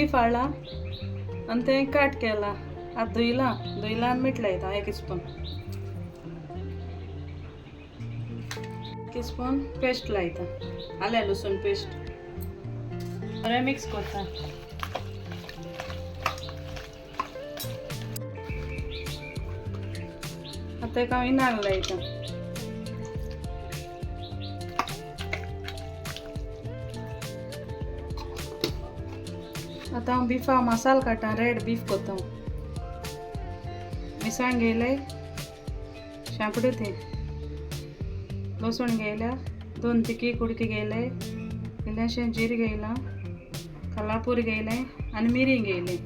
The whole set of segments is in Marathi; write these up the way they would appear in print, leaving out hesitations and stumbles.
बीफ हाडला आणि ते काट केला आता धुयला आणि मीठ लायता 1 स्पून पेस्ट लायता आल्या लसूण पेस्ट बरें मिक्स करता आता एका इनाक लायता आता हांव बिफा मसाला काडटा रेड बीफ करता मिरसांग घेयले शांपड्यो ते लसूण घेयल्या 2 तिकी कुडके घेयले इल्लेशें जीर घेयलां कलापूर घेयले आनी मिरी घेयली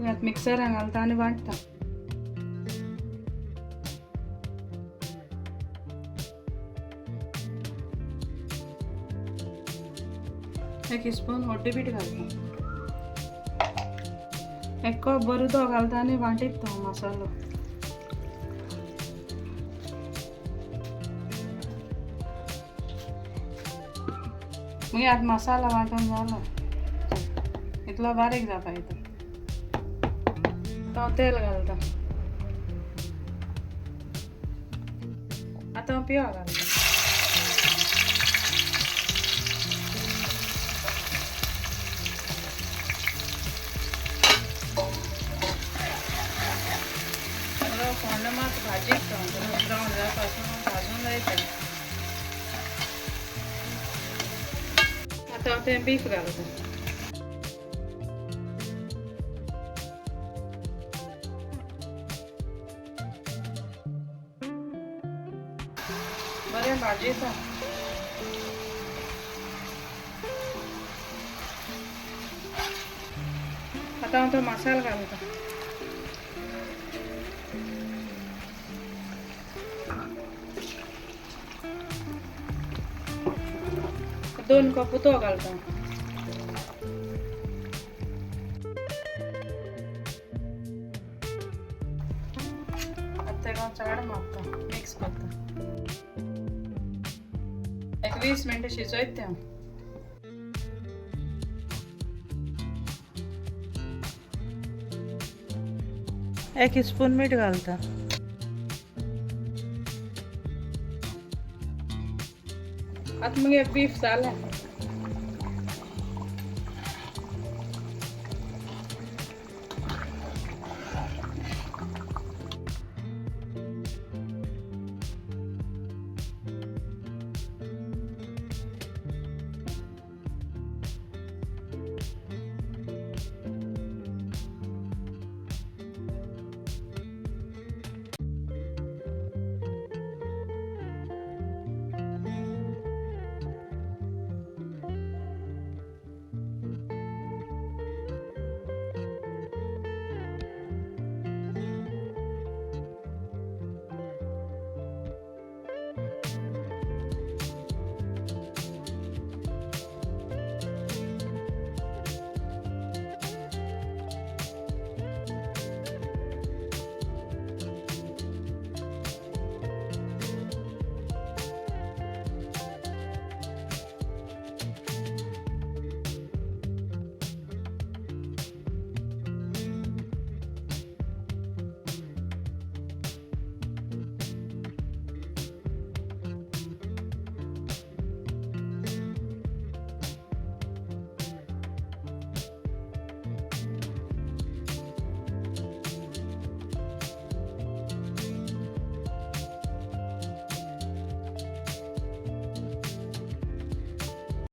आतां मिक्सरान घालता आनी वांटता 1 स्पून हळदी पीठ घालता 1 कप बरो उदक घालता आनी वांटीत तो मसालो मागीर आतां मसाला वांटून जालो इतलो बारीक जाता इथं तो तेल घालता आतां हांव पिव घालता फोंड मात भाजीक ब्रावन जावपासून भाजून जायते आतां हांव तें बीफ घालता बरें भाजयता आतां हांव तो मसालो घालता 2 कप उदक घालता आतां तेका चड मारता मिक्स करता 20 मिनटां शिजोयता तें 1 स्पून मीठ घालता आता मग बीफ जालें